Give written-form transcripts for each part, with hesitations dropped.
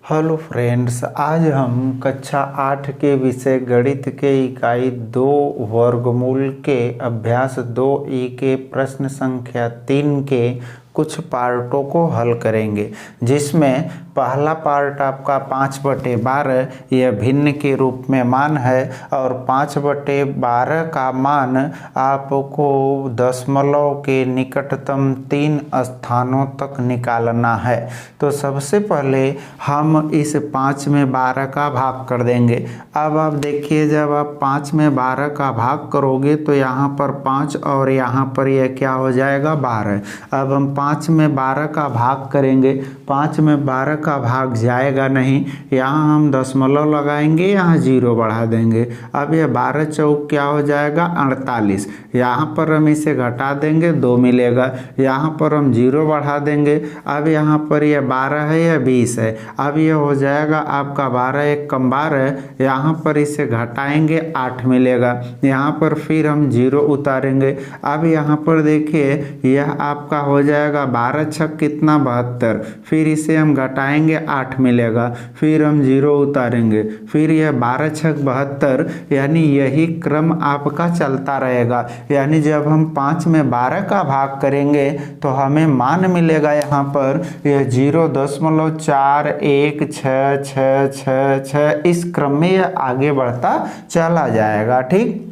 Hello friends, आज हम कक्षा 8 के विषय गणित के इकाई 2 वर्गमूल के अभ्यास 2E के प्रश्न संख्या 3 के कुछ पार्टों को हल करेंगे, जिसमें पहला पार्ट आपका 5/12 यह भिन्न के रूप में मान है और 5/12 का मान आपको दशमलव के निकटतम 3 स्थानों तक निकालना है। तो सबसे पहले हम इस 5 में 12 का भाग कर देंगे। अब आप देखिए, जब आप 5 में 12 का भाग करोगे तो यहाँ पर 5 और यहाँ पर यह क्या हो जाएगा 12। अब हम 5 में 12 का भाग करेंगे, 5 में 12 का भाग जाएगा नहीं, यहाँ हम दशमलव लगाएंगे, यहाँ 0 बढ़ा देंगे। अब यह 12 चौक क्या हो जाएगा 48। यहाँ पर हम इसे घटा देंगे, 2 मिलेगा, यहाँ पर हम 0 बढ़ा देंगे। अब यहाँ पर यह 12 है या 20 है, अब यह हो जाएगा आपका 12 1 कम 12, यहाँ पर इसे घटाएंगे 8 मिलेगा, यहाँ पर फिर हम 0 उतारेंगे। अब यहाँ पर देखिए यह आपका हो जाएगा 12 छक कितना 72, फिर इसे हम घटाएंगे 8 मिलेगा, फिर हम 0 उतारेंगे, फिर यह 12 छक 72, यानी यही क्रम आपका चलता रहेगा। यानी जब हम 5 में 12 का भाग करेंगे तो हमें मान मिलेगा यहाँ पर यह 0.416666, इस क्रम में यह आगे बढ़ता चला जाएगा। ठीक,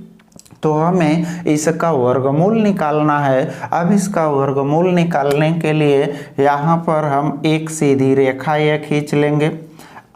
तो हमें इसका वर्गमूल निकालना है। अब इसका वर्गमूल निकालने के लिए यहाँ पर हम एक सीधी रेखा यह खींच लेंगे।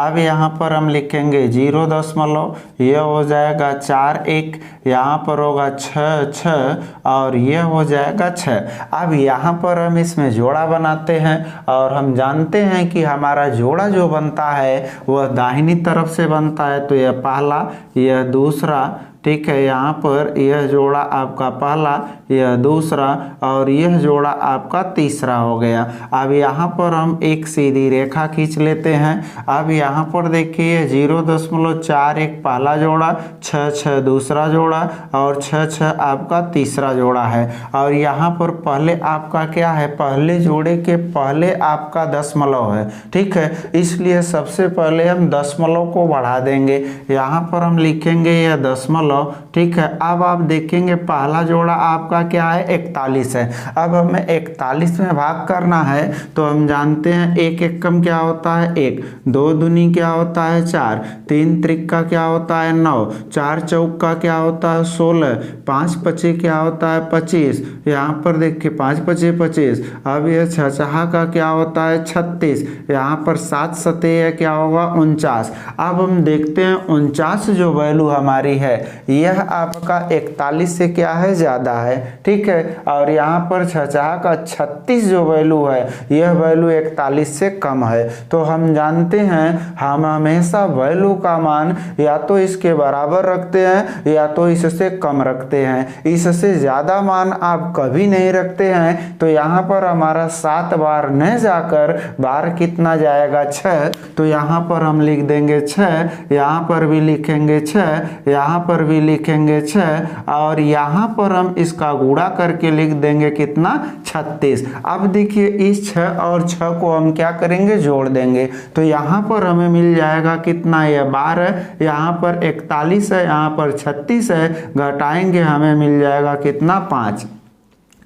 अब यहाँ पर हम लिखेंगे 0 यह हो जाएगा 4 1, यहाँ पर होगा 6 6 और यह हो जाएगा 6। अब यहाँ पर हम इसमें जोड़ा बनाते हैं और हम जानते हैं कि हमारा जोड़ा जो बनता है वह दाहिनी तरफ से बनता है। तो यह पहला, यह दूसरा, ठीक है, यहाँ पर यह जोड़ा आपका पहला, यह दूसरा और यह जोड़ा आपका तीसरा हो गया। अब यहाँ पर हम एक सीधी रेखा खींच लेते हैं। अब यहाँ पर देखिए 0.41 पहला जोड़ा, 6 6 दूसरा जोड़ा और 6 6 आपका तीसरा जोड़ा है। और यहाँ पर पहले आपका क्या है, पहले जोड़े के पहले आपका दशमलव है। ठीक है, इसलिए सबसे पहले हम दशमलव को बढ़ा देंगे, यहाँ पर हम लिखेंगे यह दशमलव। ठीक है, अब आप देखेंगे पहला जोड़ा आपका क्या है 41 है। अब हमें 41 में भाग करना है तो हम जानते हैं 1 एकम क्या होता है 1, 2 दूनी क्या होता है 4, 3 त्रिका क्या होता है 9, 4 चौका क्या होता है 16, 5 पचे क्या होता है 25, यहाँ पर देखिए 5 पचे 25। अब यह 6 का क्या होता है 36, यहाँ पर 7 सतह क्या होगा 49। अब हम देखते हैं 49 जो वैल्यू हमारी है यह आपका 41 से क्या है ज़्यादा है। ठीक है, और यहाँ पर 6 का 36 जो वैल्यू है यह वैल्यू 41 से कम है। तो हम जानते हैं हम हमेशा वैल्यू का मान या तो इसके बराबर रखते हैं या तो इससे कम रखते हैं, इससे ज़्यादा मान आप कभी नहीं रखते हैं। तो यहाँ पर हमारा 7 बार न जाकर बार कितना जाएगा 6, तो यहाँ पर हम लिख देंगे 6, यहाँ पर भी लिखेंगे 6, यहाँ पर भी लिखेंगे 6 और यहाँ पर हम इसका गुणा करके लिख देंगे कितना 36। अब देखिए इस 6 और 6 को हम क्या करेंगे जोड़ देंगे, तो यहाँ पर हमें मिल जाएगा कितना, यह 12, यहाँ पर 41 है, यहाँ पर 36 है, घटाएंगे हमें मिल जाएगा कितना 5।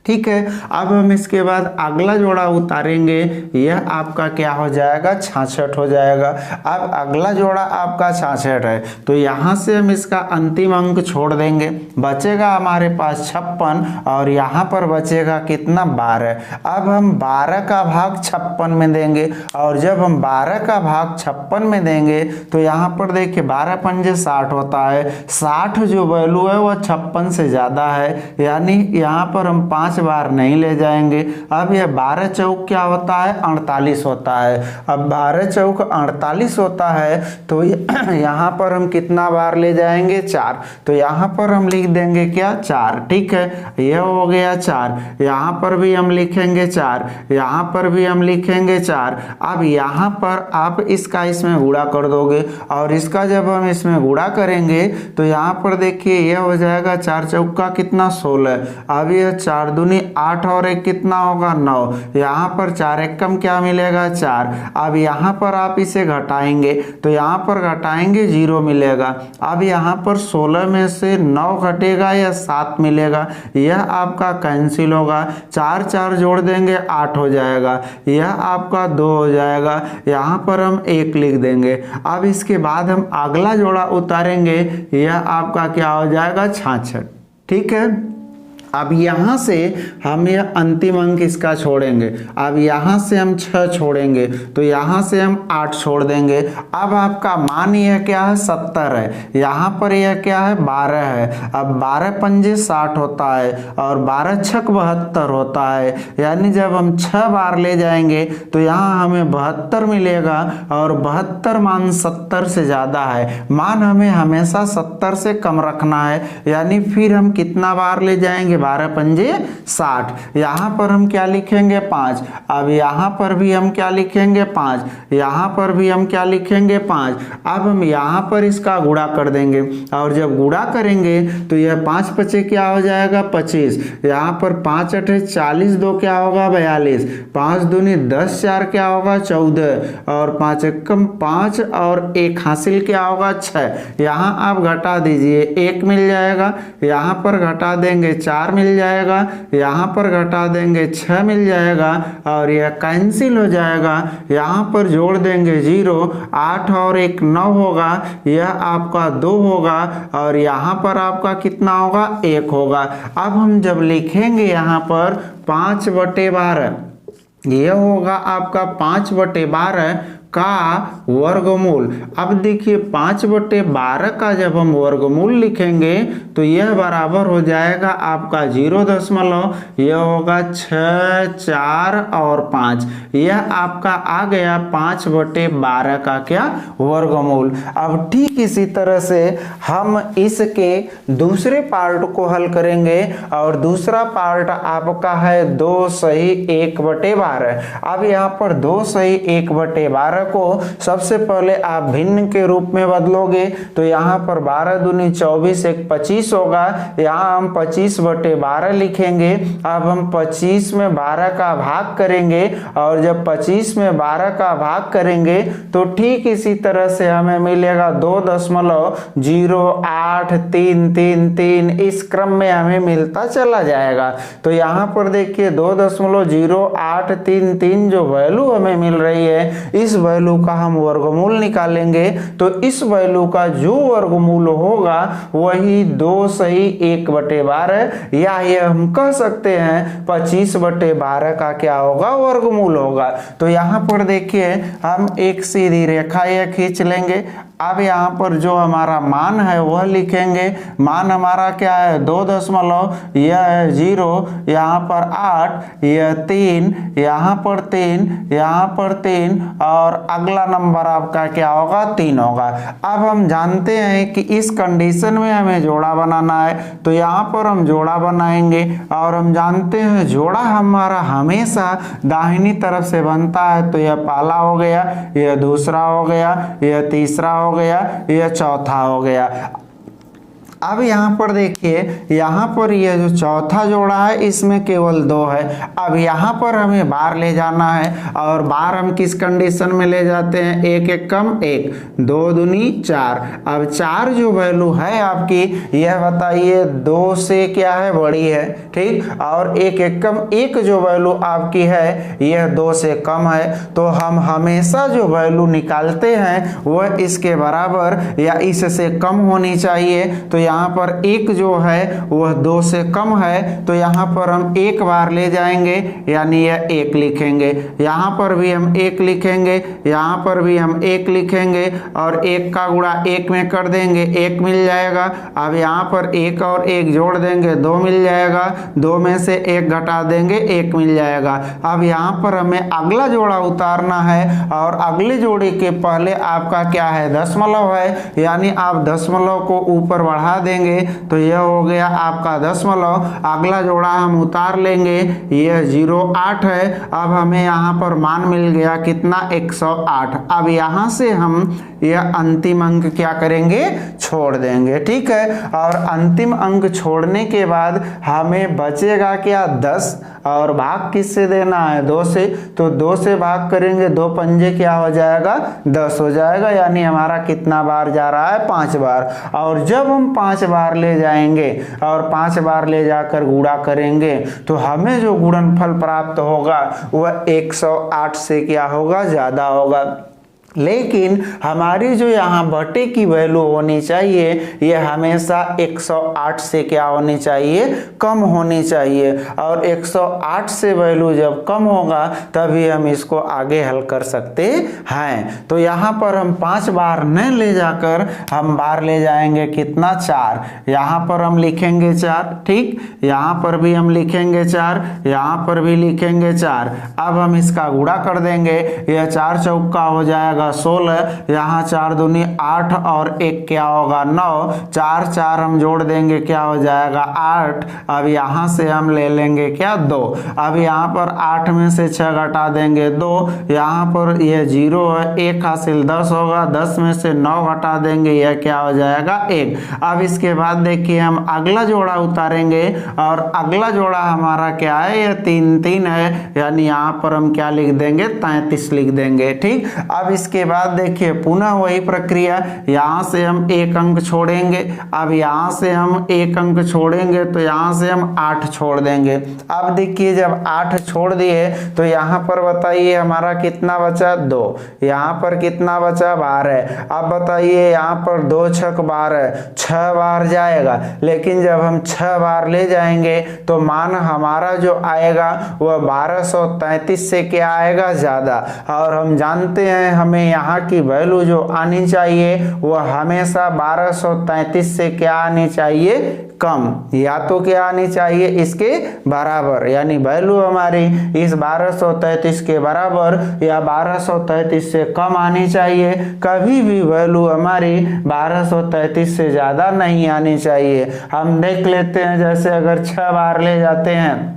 ठीक है, अब हम इसके बाद अगला जोड़ा उतारेंगे, यह आपका क्या हो जाएगा 66 हो जाएगा। अब अगला जोड़ा आपका 66 है तो यहाँ से हम इसका अंतिम अंक छोड़ देंगे, बचेगा हमारे पास 56 और यहाँ पर बचेगा कितना 12। अब हम 12 का भाग 56 में देंगे और जब हम 12 का भाग 56 में देंगे तो यहाँ पर देखिए 12 पंजे 60 होता है, 60 जो वैल्यू है वह 56 से ज़्यादा है, यानी यहाँ पर हम 5 बार नहीं ले जाएंगे। अब यह 12 चौक क्या होता है 48 होता है। अब 12 चौक 48 होता है तो यहाँ पर हम कितना बार ले जाएंगे 4, तो यहाँ पर हम लिख देंगे क्या 4। ठीक है, यह हो गया 4, यहाँ पर भी हम लिखेंगे 4, यहाँ पर भी हम लिखेंगे 4। अब यहाँ पर आप इसका इसमें गुणा कर दोगे और इसका जब हम इसमें गुणा करेंगे तो यहाँ पर देखिए यह हो जाएगा 4 चौका कितना 16। अब यह 4 दूनी दूनी 8 और 1 कितना होगा 9। यहाँ पर 4 एकम क्या मिलेगा 4। अब यहाँ पर आप इसे घटाएंगे तो यहाँ पर घटाएंगे 0 मिलेगा। अब यहाँ पर 16 में से 9 घटेगा या 7 मिलेगा, यह आपका कैंसिल होगा। 4 4 जोड़ देंगे 8 हो जाएगा, यह आपका 2 हो जाएगा। यहाँ पर हम 1 लिख देंगे। अब इसके बाद हम अगला जोड़ा उतारेंगे, यह आपका क्या हो जाएगा 66। ठीक है, अब यहाँ से हम यह अंतिम अंक इसका छोड़ेंगे। अब यहाँ से हम 6 छोड़ेंगे तो यहाँ से हम 8 छोड़ देंगे। अब आपका मान यह क्या है 70 है, यहाँ पर यह क्या है 12 है। अब 12 पंजे 60 होता है और 12 छक 72 होता है, यानी जब हम 6 बार ले जाएंगे तो यहाँ हमें 72 मिलेगा और 72 मान 70 से ज़्यादा है। मान हमें हमेशा 70 से कम रखना है, यानी फिर हम कितना बार ले जाएंगे 12 पंजे 60। यहाँ पर हम क्या लिखेंगे 5। अब यहाँ पर भी हम क्या लिखेंगे 5, यहाँ पर भी हम क्या लिखेंगे 5। अब हम यहाँ पर इसका गुणा कर देंगे और जब गुणा करेंगे तो यह 5 पचे क्या हो जाएगा 25। यहाँ पर 5 अठे 40, 2 क्या होगा 42, 5 दूनी 10, 4 क्या होगा 14 और 5 एकम 5 और 1 हासिल क्या होगा 6। यहाँ आप घटा दीजिए 1 मिल जाएगा, यहाँ पर घटा देंगे 4 मिल जाएगा, यहाँ पर घटा देंगे 6 मिल जाएगा और यह कैंसिल हो जाएगा। यहाँ पर जोड़ देंगे 0, 8 और 1 9 होगा, यह आपका 2 होगा और यहाँ पर आपका कितना होगा 1 होगा। अब हम जब लिखेंगे यहाँ पर 5/12, यह होगा आपका 5/12 का वर्गमूल। अब देखिए 5/12 का जब हम वर्गमूल लिखेंगे तो यह बराबर हो जाएगा आपका 0, यह होगा 6, 4 और 5, यह आपका आ गया 5/12 का क्या वर्गमूल। अब ठीक इसी तरह से हम इसके दूसरे पार्ट को हल करेंगे और दूसरा पार्ट आपका है 2 सही 1/12। अब यहाँ पर 2 सही 1/12 को सबसे पहले आप भिन्न के रूप में बदलोगे तो यहाँ पर 12 दूनी 24, 1 25 होगा। यहाँ हम 25/12 लिखेंगे। अब हम 25 में 12 का भाग करेंगे और जब 25 में 12 का भाग करेंगे तो ठीक इसी तरह से हमें मिलेगा 2.0833 इस क्रम में हमें मिलता चला जाएगा। तो यहाँ पर देखिए 2.0833 जो वैल्यू हमें मिल रही है, इस वैल्यू का हम वर्गमूल निकालेंगे तो इस वैल्यू का जो वर्गमूल होगा वही 2 सही 1/12 या ये हम कह सकते हैं 25/12 का क्या होगा वर्गमूल होगा। तो यहाँ पर देखिए हम एक सीधी रेखा यह खींच लेंगे। अब यहाँ पर जो हमारा मान है वह लिखेंगे। मान हमारा क्या है 2 यह है 0, यहाँ पर 8, यह 3, यहाँ पर 3, यहाँ पर 3 और अगला नंबर आपका क्या होगा 3 होगा। अब हम जानते हैं कि इस कंडीशन में हमें जोड़ा बनाना है तो यहाँ पर हम जोड़ा बनाएंगे और हम जानते हैं जोड़ा हमारा हमेशा दाहिनी तरफ से बनता है। तो यह पहला हो गया, यह दूसरा हो गया, यह तीसरा हो गया, यह चौथा हो गया। अब यहाँ पर देखिए यहाँ पर यह जो चौथा जोड़ा है इसमें केवल 2 है। अब यहाँ पर हमें बार ले जाना है और बार हम किस कंडीशन में ले जाते हैं 1 एकम 1, 2 दूनी 4। अब 4 जो वैल्यू है आपकी यह बताइए 2 से क्या है बड़ी है, ठीक। और 1 एकम 1 जो वैल्यू आपकी है यह 2 से कम है। तो हम हमेशा जो वैल्यू निकालते हैं वह इसके बराबर या इससे कम होनी चाहिए। तो यहाँ पर 1 जो है वह 2 से कम है तो यहाँ पर हम 1 बार ले जाएंगे यानी यह 1 लिखेंगे। यहाँ पर भी हम 1 लिखेंगे, यहाँ पर भी हम 1 लिखेंगे और 1 का गुणा 1 में कर देंगे 1 मिल जाएगा। अब यहाँ पर 1 और 1 जोड़ देंगे 2 मिल जाएगा, 2 में से 1 घटा देंगे 1 मिल जाएगा। अब यहाँ पर हमें अगला जोड़ा उतारना है और अगले जोड़े के पहले आपका क्या है दशमलव है, यानी आप दशमलव को ऊपर बढ़ा घटा देंगे तो यह हो गया आपका दशमलव। अगला जोड़ा हम उतार लेंगे, यह 0.8 है। अब हमें यहाँ पर मान मिल गया कितना, 108। अब यहाँ से हम यह अंतिम अंक क्या करेंगे, छोड़ देंगे। ठीक है, और अंतिम अंक छोड़ने के बाद हमें बचेगा क्या, 10। और भाग किससे देना है, 2 से। तो 2 से भाग करेंगे, 2 पंजे क्या हो जाएगा, 10 हो जाएगा। यानी हमारा कितना बार जा रहा है, 5 बार। और जब हम 5 बार ले जाएंगे और 5 बार ले जाकर गुणा करेंगे तो हमें जो गुणनफल प्राप्त होगा वह 108 से क्या होगा, ज्यादा होगा। लेकिन हमारी जो यहाँ बटे की वैल्यू होनी चाहिए ये हमेशा 108 से क्या होनी चाहिए, कम होनी चाहिए। और 108 से वैल्यू जब कम होगा तभी हम इसको आगे हल कर सकते हैं। तो यहाँ पर हम 5 बार न ले जाकर हम बार ले जाएंगे कितना, 4। यहाँ पर हम लिखेंगे 4, ठीक। यहाँ पर भी हम लिखेंगे 4, यहाँ पर भी लिखेंगे 4। अब हम इसका गुणा कर देंगे, यह 4 चौका हो जाएगा 16, यहाँ 4 दूनी 8 और 1 क्या होगा, 9। 4 4 हम जोड़ देंगे क्या हो जाएगा, 8। अब यहाँ से हम ले लेंगे क्या, 2। अब यहाँ पर 8 में से 6 घटा देंगे 2, यहाँ पर यह 0 है, 1 हासिल 10 होगा। 10 में से 9 घटा देंगे, यह क्या हो जाएगा, 1। अब इसके बाद देखिए हम अगला जोड़ा उतारेंगे और अगला जोड़ा हमारा क्या है, यह 3 3 है। यानी यहाँ पर हम क्या लिख देंगे, 33 लिख देंगे, ठीक। अब इसके बाद देखिए पुनः वही प्रक्रिया, यहाँ से हम 1 अंक छोड़ेंगे। अब यहाँ से हम 1 अंक छोड़ेंगे तो यहाँ से हम 8 छोड़ देंगे। अब देखिए जब 8 छोड़ दिए तो यहाँ पर बताइए हमारा कितना बचा, 2। यहाँ पर कितना बचा, 12। अब बताइए यहाँ पर 2 छक 12, 6 बार जाएगा। लेकिन जब हम 6 बार ले जाएंगे तो मान हमारा जो आएगा वह 1233 से क्या आएगा, ज्यादा। और हम जानते हैं हमें यहाँ की वैल्यू जो आनी चाहिए वह हमेशा 1233 से क्या आनी चाहिए, कम, या तो क्या आनी चाहिए, इसके बराबर। यानी वैल्यू हमारी इस 1233 के बराबर या 1233 से कम आनी चाहिए। कभी भी वैल्यू हमारी 1233 से ज्यादा नहीं आनी चाहिए। हम देख लेते हैं, जैसे अगर 6 बार ले जाते हैं,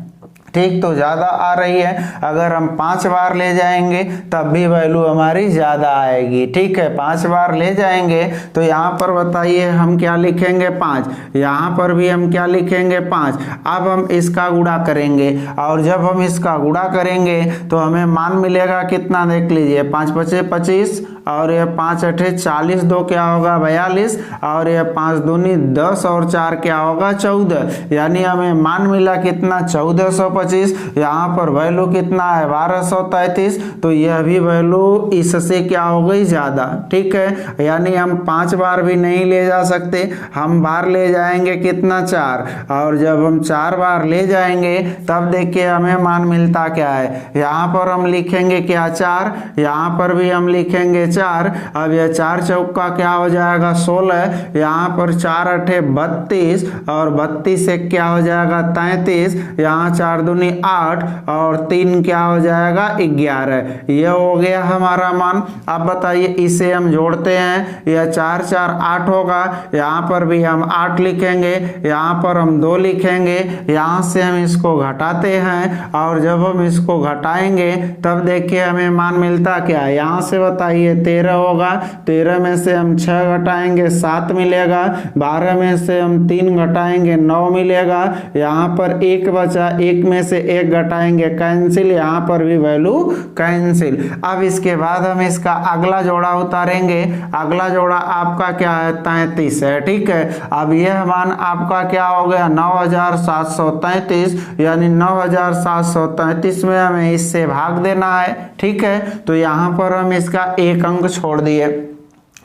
ठीक, तो ज़्यादा आ रही है। अगर हम 5 बार ले जाएंगे तब भी वैल्यू हमारी ज़्यादा आएगी, ठीक है। 5 बार ले जाएंगे तो यहाँ पर बताइए हम क्या लिखेंगे, 5। यहाँ पर भी हम क्या लिखेंगे, 5। अब हम इसका गुणा करेंगे और जब हम इसका गुणा करेंगे तो हमें मान मिलेगा कितना, देख लीजिए, 5 5 25 और यह 5 8 40, 2 क्या होगा, 42 और यह 5 दूनी 10 और 4 क्या होगा, 14। यानी हमें मान मिला कितना, 1425। यहाँ पर वैल्यू कितना है, 1233। तो यह भी वैल्यू इससे क्या हो गई, ज्यादा, ठीक है। यानी हम 5 बार भी नहीं ले जा सकते, हम बार ले जाएंगे कितना, 4। और जब हम 4 बार ले जाएंगे तब देखिए हमें मान मिलता क्या है, यहाँ पर हम लिखेंगे क्या, 4। यहाँ पर भी हम लिखेंगे 4। अब यह 4 चौका क्या हो जाएगा, 16। यहाँ पर 4 8 32 और 32 से क्या हो जाएगा, 33। यहाँ 4 दूनी 8 और 3 क्या हो जाएगा, 11। यह हो गया हमारा मान। अब बताइए इसे हम जोड़ते हैं, यह 4 4 8 होगा। यहाँ पर भी हम 8 लिखेंगे, यहाँ पर हम 2 लिखेंगे। यहाँ से हम इसको घटाते हैं और जब हम इसको घटाएंगे तब देखिए हमें मान मिलता क्या है, यहाँ से बताइए 13 होगा। 13 में से हम 6 घटाएंगे 7 मिलेगा। 12 में से हम 3 घटाएंगे 9 मिलेगा। यहाँ पर 1 बचा, 1 में से 1 घटाएंगे कैंसिल, यहाँ पर भी वैल्यू कैंसिल। अब इसके बाद हम इसका अगला जोड़ा उतारेंगे। अगला जोड़ा आपका क्या है, 33 है, ठीक है। अब यह मान आपका क्या हो गया, 9733। यानी 9733 में हमें इससे भाग देना है, ठीक है। तो यहाँ पर हम इसका 1 अंक छोड़ दिए,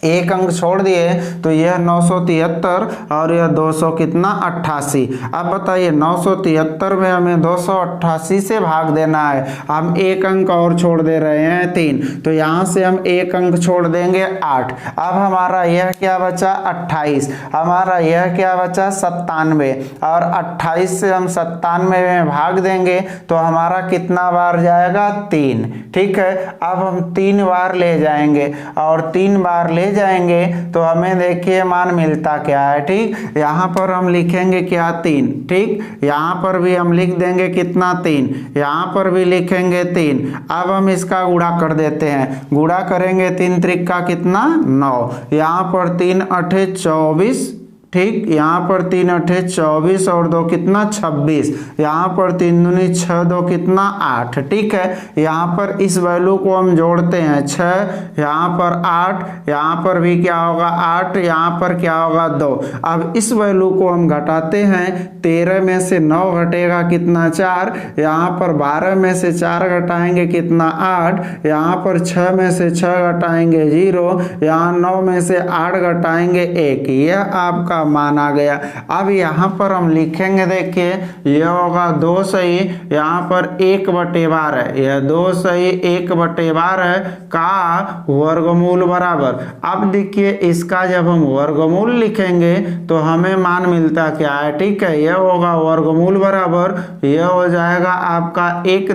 1 अंक छोड़ दिए तो यह 973 और यह 200 कितना, 88। अब बताइए 973 में हमें 288 से भाग देना है। हम 1 अंक और छोड़ दे रहे हैं, 3। तो यहाँ से हम 1 अंक छोड़ देंगे, 8। अब हमारा यह क्या बचा, 28। हमारा यह क्या बचा, 97। और 28 से हम 97 में भाग देंगे तो हमारा कितना बार जाएगा, 3, ठीक है। अब हम 3 बार ले जाएंगे और 3 बार ले ले जाएंगे तो हमें देखिए मान मिलता क्या है। ठीक, यहाँ पर हम लिखेंगे क्या 3। ठीक, यहाँ पर भी हम लिख देंगे कितना 3, यहाँ पर भी लिखेंगे 3। अब हम इसका गुणा कर देते हैं, गुणा करेंगे 3 त्रिका कितना 9, यहाँ पर 3 अठे 24। ठीक, यहाँ पर 3 अठे 24 और 2 कितना 26, यहाँ पर 3 दूनी 6 2 कितना 8। ठीक है, यहाँ पर इस वैल्यू को हम जोड़ते हैं 6, यहाँ पर 8, यहाँ पर भी क्या होगा 8, यहाँ पर क्या होगा 2। अब इस वैल्यू को हम घटाते हैं, 13 में से 9 घटेगा कितना 4, यहाँ पर 12 में से 4 घटाएंगे कितना 8, यहाँ पर 6 में से 6 घटाएंगे 0, यहाँ 9 में से 8 घटाएंगे 1। यह आपका मान आ गया। अब यहाँ पर हम लिखेंगे, देखिए यह होगा 2 सही, यहाँ पर 1/12 है, यह 2 सही 1/12 का वर्गमूल बराबर। अब देखिए इसका जब हम वर्गमूल लिखेंगे तो हमें मान मिलता क्या है। ठीक है, यह होगा वर्गमूल बराबर, यह हो जाएगा आपका 1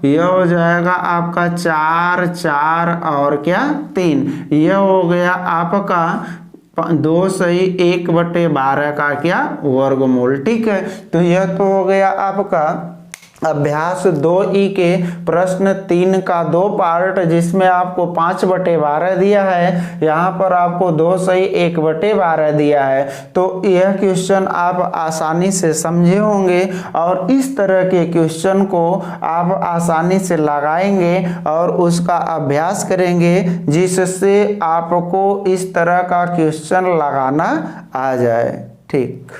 यह हो जाएगा आपका 4 4 और क्या 3, यह हो गया आपका 2 सही 1/12 का क्या वर्गमूल। ठीक है, तो यह तो हो गया आपका अभ्यास 2E के प्रश्न 3 का 2 पार्ट, जिसमें आपको 5/12 दिया है, यहाँ पर आपको 2 सही 1/12 दिया है। तो यह क्वेश्चन आप आसानी से समझे होंगे और इस तरह के क्वेश्चन को आप आसानी से लगाएंगे और उसका अभ्यास करेंगे, जिससे आपको इस तरह का क्वेश्चन लगाना आ जाए। ठीक।